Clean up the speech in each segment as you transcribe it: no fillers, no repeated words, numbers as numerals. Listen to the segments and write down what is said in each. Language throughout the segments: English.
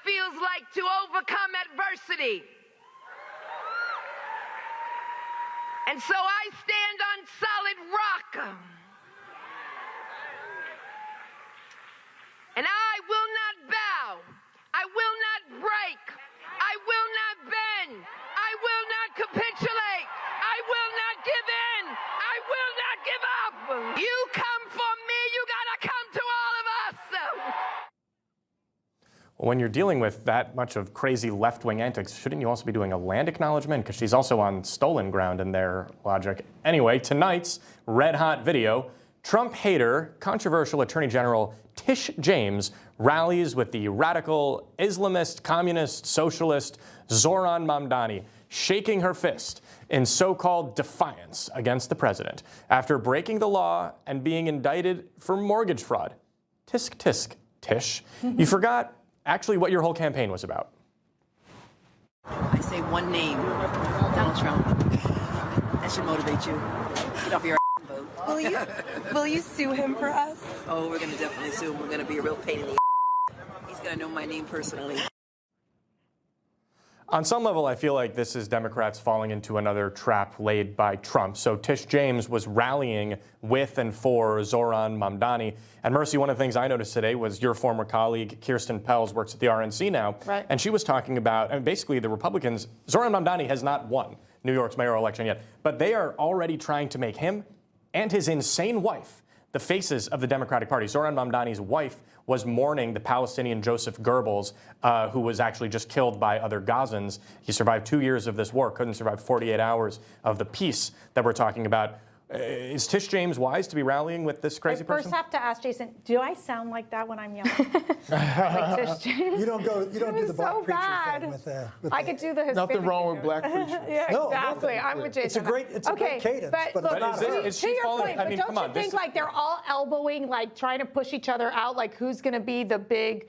feels like to overcome adversity. And so I stand on solid rock. And I will not bow. I will not break. I will not bend. I will not capitulate. I will not give in. I will not give up. You come for me, you gotta come to all of us. When you're dealing with that much of crazy left-wing antics, shouldn't you also be doing a land acknowledgement? Because she's also on stolen ground in their logic. Anyway, tonight's red-hot video, Trump hater, controversial Attorney General Tish James rallies with the radical Islamist, communist, socialist Zohran Mamdani, shaking her fist in so-called defiance against the president after breaking the law and being indicted for mortgage fraud. Tisk, tisk, Tish. You forgot actually what your whole campaign was about. I say one name, Donald Trump. That should motivate you. Get off your ass and vote. Will you sue him for us? Oh, we're going to definitely sue him. We're going to be a real pain in the ass. He's going to know my name personally. On some level, I feel like this is Democrats falling into another trap laid by Trump. So Tish James was rallying with and for Zohran Mamdani. And Mercy, one of the things I noticed today was your former colleague, Kirsten Pels, works at the RNC now. Right. And she was talking about, and basically the Republicans, Zohran Mamdani has not won New York's mayoral election yet, but they are already trying to make him and his insane wife the faces of the Democratic Party. Zohran Mamdani's wife was mourning the Palestinian Joseph Goebbels, who was actually just killed by other Gazans. He survived 2 years of this war, couldn't survive 48 hours of the peace that we're talking about. Is Tish James wise to be rallying with this crazy person? I first have to ask Jason, do I sound like that when I'm yelling? Like Tish James? You don't do the black so preacher bad. thing with I could do the Hispanic. Nothing wrong with black preachers. Yeah, No, exactly. nothing. I'm with Jason. It's a great cadence, but look, it's not to your point, but don't you think like they're all elbowing, like trying to push each other out, like who's going to be the big,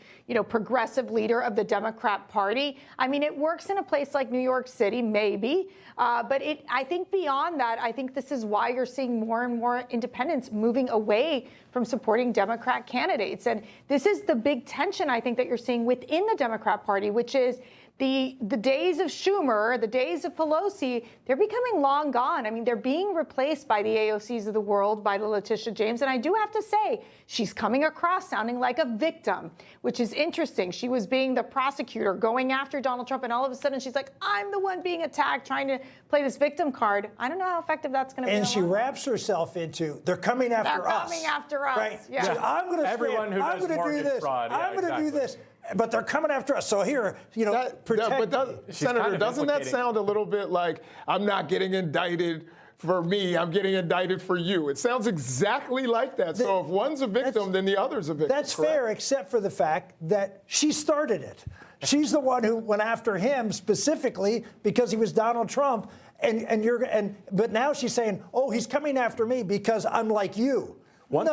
progressive leader of the Democrat Party? I mean, it works in a place like New York City, maybe, but I think beyond that, I think this is why you're seeing more and more independents moving away from supporting Democrat candidates. And this is the big tension, I think, that you're seeing within the Democrat Party, which is the days of Schumer, the days of Pelosi, they're becoming long gone. I mean, they're being replaced by the AOCs of the world, by the Letitia James. And I do have to say, she's coming across sounding like a victim, which is interesting. She was being the prosecutor going after Donald Trump, and all of a sudden she's like, I'm the one being attacked, trying to play this victim card. I don't know how effective that's going to be. And she wraps herself into, they're coming after us. They're coming after us. Right. Yeah. So I'm going to do this. I'm going to do this. But they're coming after us. So here, Senator, doesn't that sound a little bit like I'm not getting indicted for me, I'm getting indicted for you? It sounds exactly like that. So if one's a victim, then the other's a victim. That's fair, except for the fact that she started it. She's the one who went after him specifically because he was Donald Trump. But now she's saying, oh, he's coming after me because I'm like you. One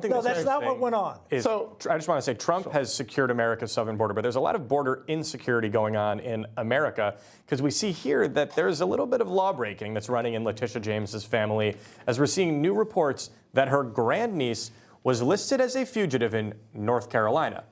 thing that's not what went on. So I just want to say Trump has secured America's southern border, but there's a lot of border insecurity going on in America because we see here that there's a little bit of law breaking that's running in Letitia James's family as we're seeing new reports that her grandniece was listed as a fugitive in North Carolina.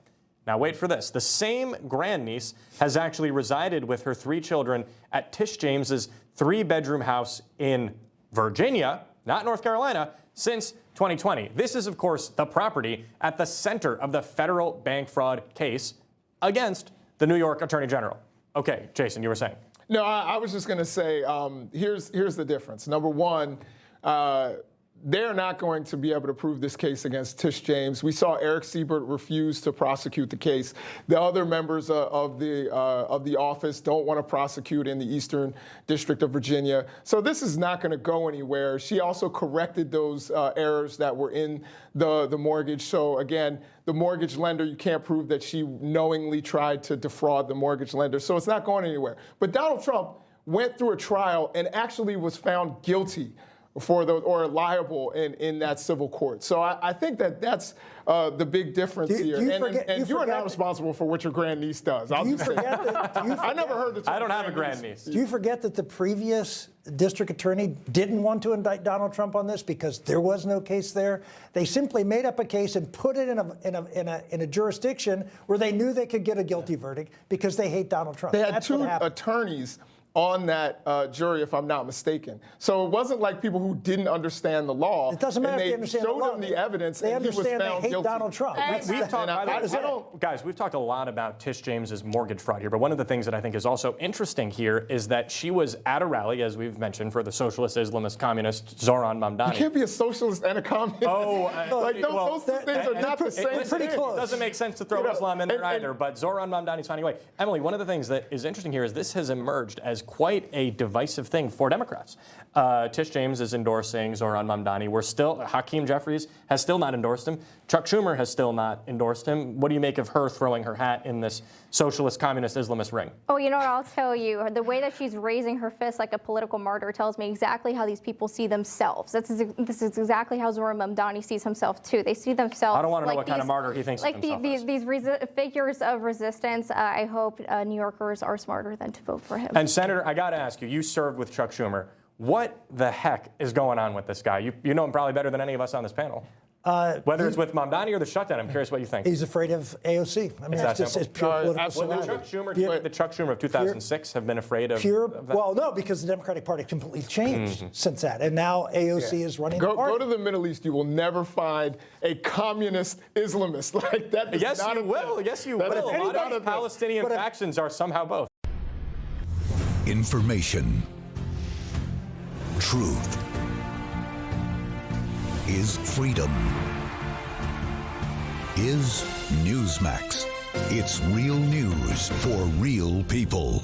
Now wait for this. The same grandniece has actually resided with her 3 children at Tish James's 3-bedroom house in Virginia, not North Carolina, since 2020. This is, of course, the property at the center of the federal bank fraud case against the New York Attorney General. Okay, Jason, you were saying. No, I was just going to say, here's the difference. Number one, they're not going to be able to prove this case against Tish James. We saw Eric Siebert refuse to prosecute the case. The other members of the office don't want to prosecute in the Eastern District of Virginia. So this is not going to go anywhere. She also corrected those errors that were in the mortgage. So again, the mortgage lender, you can't prove that she knowingly tried to defraud the mortgage lender. So it's not going anywhere. But Donald Trump went through a trial and actually was found guilty or liable in that civil court. So I think that's the big difference here. And you are not responsible for what your grandniece does. I never heard the term. I don't have a grandniece. Do you forget that the previous district attorney didn't want to indict Donald Trump on this because there was no case there? They simply made up a case and put it in a jurisdiction where they knew they could get a guilty verdict because they hate Donald Trump. They had two attorneys on that jury, if I'm not mistaken. So it wasn't like people who didn't understand the law. It doesn't matter if they understand the law. They showed them the evidence, they and he was understand found they hate guilty. Donald Trump. Guys, we've talked a lot about Tish James's mortgage fraud here, but one of the things that I think is also interesting here is that she was at a rally, as we've mentioned, for the socialist, Islamist, communist Zohran Mamdani. You can't be a socialist and a communist. Those two things are not the same. Pretty close. It doesn't make sense to throw Islam in there either, but Zohran Mamdani's finding a way. Emily, one of the things that is interesting here is this has emerged as quite a divisive thing for Democrats. Tish James is endorsing Zohran Mamdani. Hakeem Jeffries has still not endorsed him. Chuck Schumer has still not endorsed him. What do you make of her throwing her hat in this socialist, communist, Islamist ring? Oh, you know what, I'll tell you. The way that she's raising her fist like a political martyr tells me exactly how these people see themselves. This is exactly how Zohran Mamdani sees himself, too. They see themselves I don't want to know what kind of martyr he thinks of himself as. These figures of resistance. I hope New Yorkers are smarter than to vote for him. And Senator, I got to ask you, you served with Chuck Schumer. What the heck is going on with this guy? You know him probably better than any of us on this panel. Whether it's with Mamdani or the shutdown, I'm curious what you think. He's afraid of AOC. I mean, it's pure political. Would the Chuck Schumer of 2006 have been afraid of that? Well, no, because the Democratic Party completely changed since that, and now AOC is running the party. Go to the Middle East. You will never find a communist Islamist like that. Yes, you will. Yes, you will. A lot of Palestinian factions are somehow both. Information. Truth is freedom. Is Newsmax. It's real news for real people.